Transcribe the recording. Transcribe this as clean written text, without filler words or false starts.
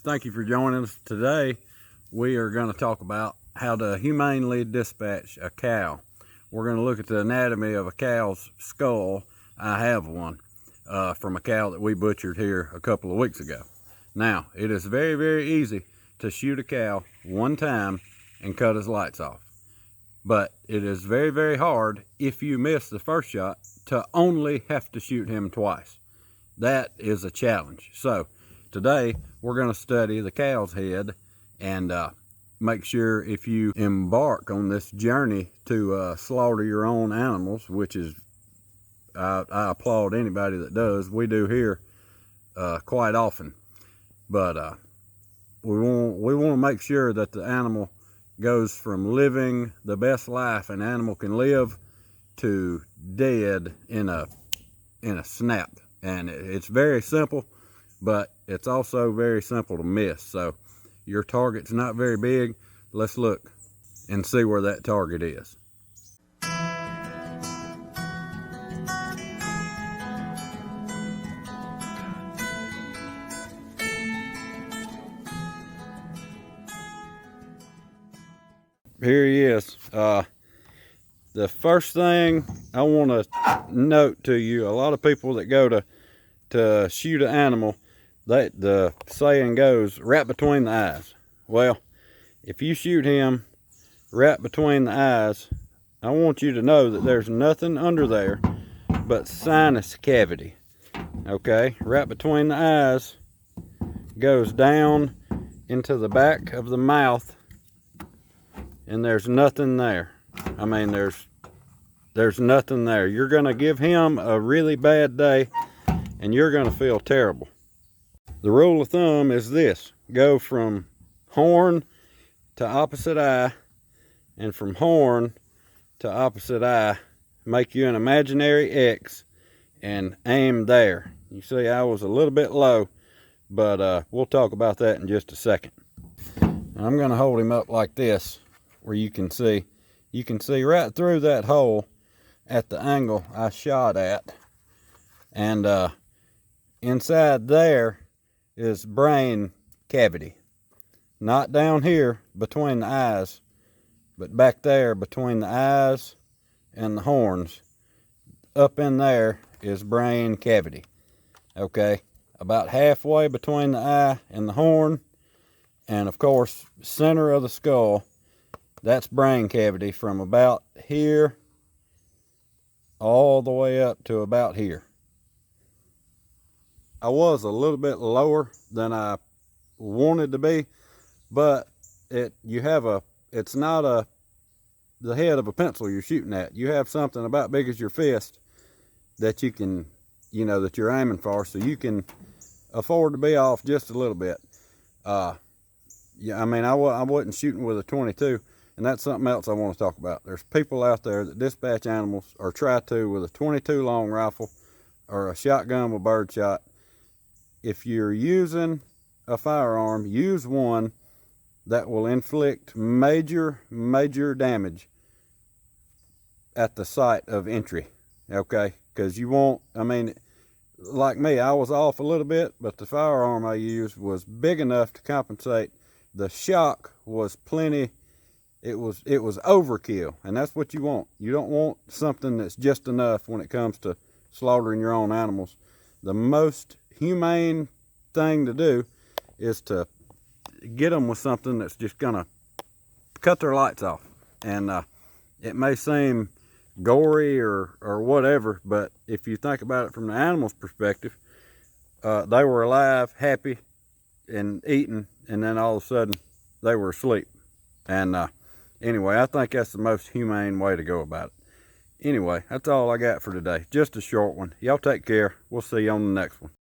thank you for joining us. Today we are going to talk about how to humanely dispatch a cow. We're going to look at the anatomy of a cow's skull. I have one from a cow that we butchered here a couple of weeks ago. Now, it is very, very easy to shoot a cow one time and cut his lights off. But it is very, very hard if you miss the first shot to only have to shoot him twice. That is a challenge. So today we're going to study the cow's head and make sure if you embark on this journey to slaughter your own animals, which is I applaud anybody that does. We do here quite often, but we want to make sure that the animal goes from living the best life an animal can live to dead in a snap. And it's very simple, but it's also very simple to miss. So your target's not very big. Let's look and see where that target is. Here he is. The first thing I want to note to you, a lot of people that go to shoot an animal, the saying goes, right between the eyes. Well, if you shoot him right between the eyes, I want you to know that there's nothing under there but sinus cavity. Okay, right between the eyes goes down into the back of the mouth, and there's nothing there. I mean, there's nothing there. You're gonna give him a really bad day and you're gonna feel terrible. The rule of thumb is this: go from horn to opposite eye, and from horn to opposite eye, make you an imaginary X and aim there. You see, I was a little bit low, but we'll talk about that in just a second. I'm gonna hold him up like this where you can see right through that hole at the angle I shot at, and inside there is brain cavity. Not down here between the eyes, but back there between the eyes and the horns. Up in there is brain cavity. Okay, about halfway between the eye and the horn, and of course center of the skull, that's brain cavity from about here all the way up to about here. I was a little bit lower than I wanted to be, but it's not the head of a pencil you're shooting at. You have something about big as your fist that you can, that you're aiming for, so you can afford to be off just a little bit. Yeah, I mean, I wasn't shooting with a 22. And that's something else I want to talk about. There's people out there that dispatch animals or try to with a 22 long rifle or a shotgun with birdshot. If you're using a firearm, use one that will inflict major damage at the site of entry, okay? Because you won't, I mean, like me, I was off a little bit, but the firearm I used was big enough to compensate. The shock was plenty. It was overkill, and that's what you want. You don't want something that's just enough when it comes to slaughtering your own animals. The most humane thing to do is to get them with something that's just gonna cut their lights off. And it may seem gory or whatever, but if you think about it from the animal's perspective, they were alive, happy, and eating, and then all of a sudden they were asleep. And anyway, I think that's the most humane way to go about it. Anyway, that's all I got for today. Just a short one. Y'all take care. We'll see you on the next one.